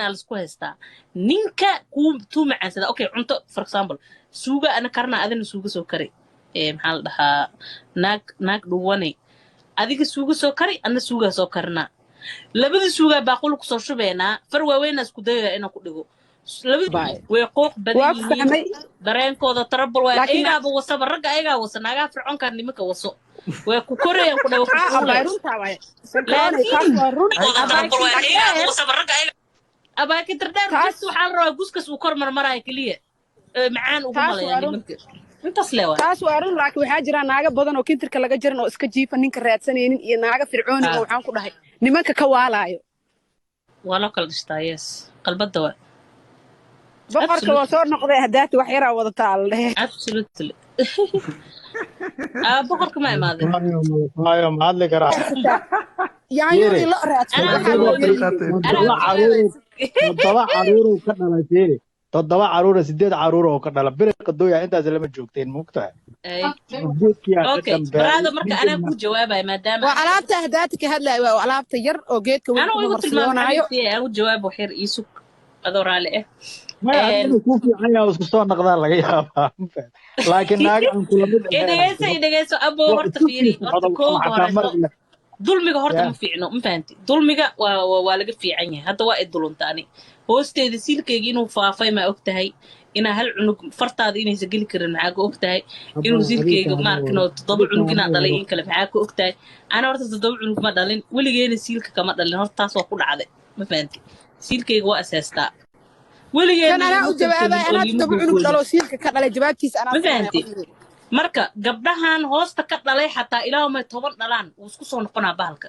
على سكو هستا نينكا كوم تو معان سدا اوكي cunto for example suuga ana karna adina suuga soo kari maxaa la dhahaa naag dhuwane adiga suuga soo kari ana suuga soo karna labada suuga baaqul ku soo shubeena far waaweyn isku dayaya inaan ku dhigo labada way qooq badan yihiin dareenkooda tarabul way ayaga wasaba ragga ayaga wasanaga fircoonka nimanka waso way ku korayaan ku dhago laakiin wasaba ragga أباك تردار جس وحال روا جوسكس وكرمر مراي كلية معان وهم يعني ممكن أنت سلوا تاس وارون لكن وحاجرا ناقة بدن وكنتر كلا جرنا وإسكجيف نينك رأسنين ناقة فرعوني وحان كله نمك كوالايو ولا كل دشتايس قلب الدواء بقر كواسور نقضي هدات وحيرة وضطال absolutely بقر كمان ماذا هاي ما عاد لك راح يعني يوري لا رأت تضبع عرورة وكذا تيري تضبع عرورة سديد عرورة وكذا برق الدوية أنت زي لما جوكتين مقطع اوكي برادة مركا أنا كو جوابها ما دام وعلامة أهداتك هلا وعلامة ير وجيتك أنا قلت أنا جواب وحير يسوق أدور عليه ما كوفي عيا وسكستون نقدر لقيها لكن ناقع كل مدة إذا أبو هرت فيري هرت كوب هرت dulmiga horta ma fiicno ma fahanti dulmiga waa laga fiican yahay hadda waa iduluntaani hoosteeda siilkayga inuu faafay ma ogtahay inaa hal cunug fartaada inaysan geli karin maxaa ka ogtahay inuu siilkayga maarkino 7 cunug inaa dhalay in kale maxaa ka ogtahay ana horta 7 cunug ma dhalin weligeena siilka kama dhalin horta taas waa ku dhacday ma fahanti siilkayga waa asaastaa weligeena ana u jawaabay ana 7 cunug dhalo siilka ka dhalay jawaabtiisa ana ma fahanti marka gabdhahan hoosta ka dhalay xataa ilaa ma 10 dhalaan uu isku soo noqonaa bahalka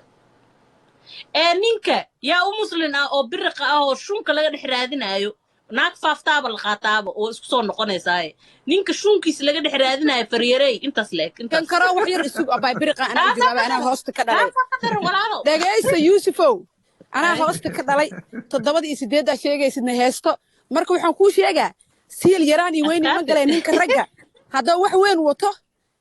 ninka yaa u muslin ah oo biriqa ah oo shunka laga dhex raadinayo naag faaftaaba la qaataaba oo isku soo noqonaysaa ninka shunkiisa laga dhex raadinayo faryaray intaas leeg intaas kan karo wax yar isug abay biriqa ana jawaabay ana hoosta ka dhalay dhageysta yuusufow ana hoosta ka dhalay 7 iyo 8 sheegaysidna heesto marka waxaan ku sheegaa siil yaraan iyo weyn ma galay ninka ragga هذا وحوين وطه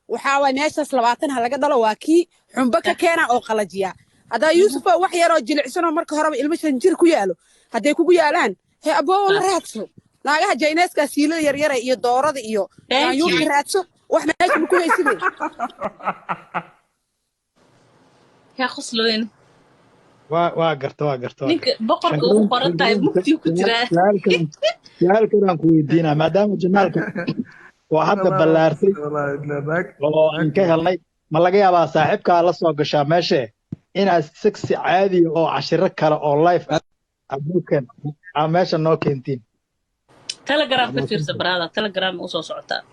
وحاول ناشس لبعتن هلا قدلا واكي حنبكة كنا أو قلجيا هذا يوسف وحيا رجل عسنا مرك هرب المش هنجر كيالو هذا يكو يالان هي أبو ولا راتسو ناقة جايناس كسيلة يريرة يدورة إيو يوم راتسو وإحنا إيش بكون يسوي يا خصلوين واقرت نيك بقرك وقرت طيب مكتي كتير سؤال كلام كويدينا ما دام جمالك وحتى بلارتي والله إن كهلني ما لقي أبا صاحبك على صوق الشامشة إن سكس عادي أو 10 كلا أو لايف أبوكن عماشة نوكنتين تلجرام كثير سبرادة تلجرام وصو صعطة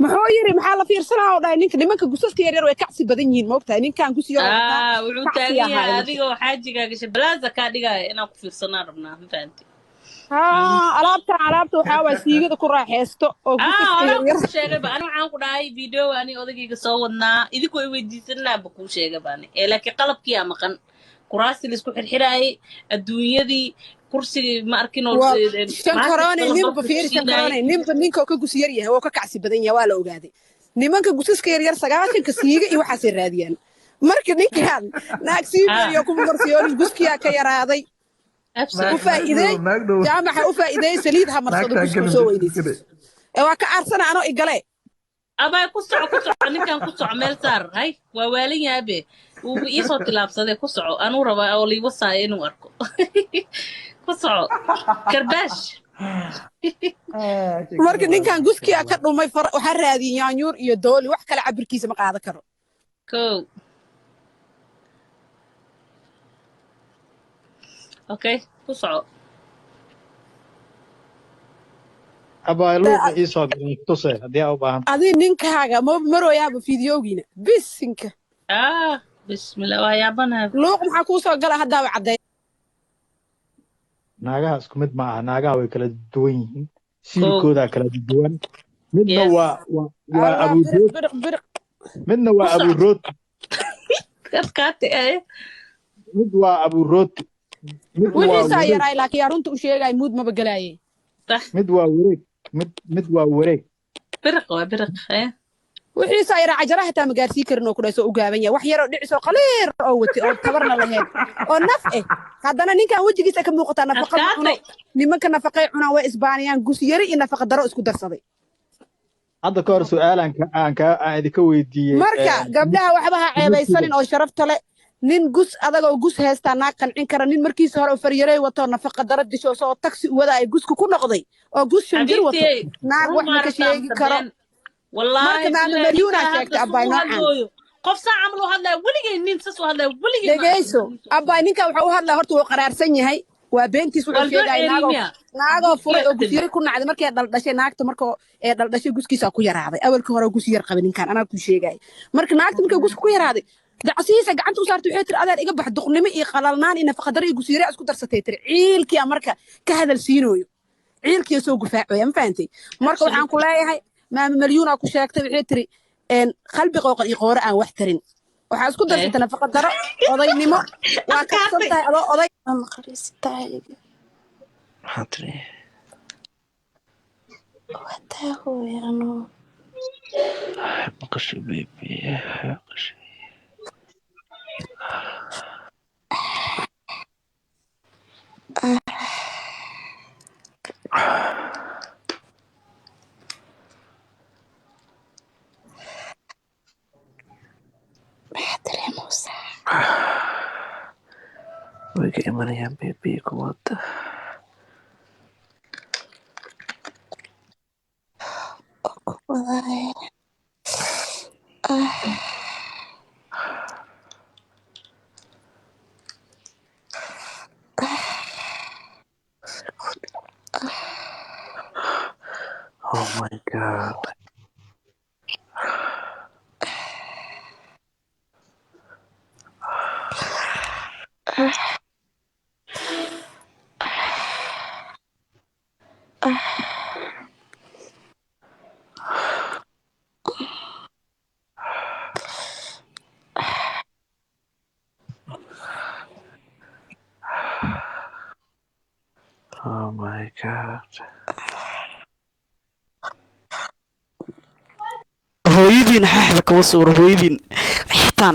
محايري محل في رسالة ولا إنك لمنك قصص كيرير ويكعسي بدنين موقتها إنك كان قصي وعتاقية هذه وحاجة كاش بلازة كادية أنا في رسالة ربنا فهمتي alaabta waxaa waa siigada ku raaxeysto oo ku sheegay baan waxaan ku dhahay video ani odagayga soo wadnaa idinku ay weydiisanaa ba ku sheegay baan laakiin qalabkii ama qan kuraasti la isku xirxiraay adduunyadii kursiga ma arkin oo shankarone nimba fiirsan karone nimba ninka ka gusiyar yahay oo ka kacsi badan yahay waa la ogaaday nimanka gusaska yar 9 ka siiga iyo waxa ay raadiyaan marka ninkan naag siiga iyo ku marsiyoon guskiya ka yaraaday وفائدة جامعة وفائدة سليدها مرصود بسوي دي وكا أرسنا أنا إقلي أبا كسع أنا كان كسع مال صار هاي ووالي يا أبي ويصوت كلاب صدق كسع أنا ربا أولي وصاين وأركو كسع كرباش marka ninkan guskiya ka dhumay far waxa raadin yaanyuur iyo dooli wax kala cabirkiisa ma qaada karo اوكي كسعو abaa luuqa ii soo galay tuse haddii aa u baahan adii ninkaaga marooyaaba fiidiyoogiina bisinka bismillah waa yaabanahay luuq maxaa kuu soo gala haddaaba cadday naagaha isku mid ma aha naagaha way kala duwan yihiin siilkoodaa kala duwan midna waa abuurood midna waa abuurood mid waa abuurood wixiisaa yaraay laakiin yaa runta u sheegay muud maba galaaye mid waa wareeg mid waa wareeg biriq wixiisaa yaraa cajaraha xitaa ma gaarsii karin oo ku dhaysoo u gaaban yahay wax yaroo dhicisoo qaliir oo wati oo tabarna lahayn oo naf haddana ninkan wejigiisa ka muuqataa nafaqa cuno nimanka nafaqay cunaan way isbaaniyaan gus yari iyo nafaqa daro isku darsaday hadda ka hor su'aalan aan idinka weydiiyey marka gabdhaha waxba ha ceebaysanin oo sharafta leh nin gus adagoo gus heestaa naag qancin kara nin markiisa hore oo faryaray wato nafaqa daro disho soo taksi wada ay gusku ku noqday oo gus shanjir wato naag wax ma ka sheegi karo marka maama maryuuna sheegtay abbaay noocan qof saa camal u hadlaya weligay nin sas u hadlaya weligay dhegeyso abbaay ninka waxa u hadlaya horta wuu qaraarsan yahay waa beentiis wuxuu sheegay naagoo furay oo gus yari ku nacday markay dhaldhashay naagta markoo ee dhaldhashay guskiisa ku yaraaday awalka hore gus yar qabay ninkan anaa ku sheegay marka naagta markay gus ku yaraaday dacsiisa gacanta u saartay waxay tiri adeer iga bax duqnimo iyo qalalnaan iyo nafaqa dar iyo gus yari isku darsatay tiri ciilkii marka ka hadal siinooyo ciilkii soo gufaacoya ma fahantay marka waxaan ku leeyahay maama malyuuna ku sheegtay waxay tiri qalbi qooqan iyo qoore aan wax tarin waxaa isku darsatay nafaqa daro odaynimo waa ka santahay adoo oday Bagaimana baby kuat? Oh my god. Oh my god. hooyadiin xaaxda kama suuro hooyadiin xitaa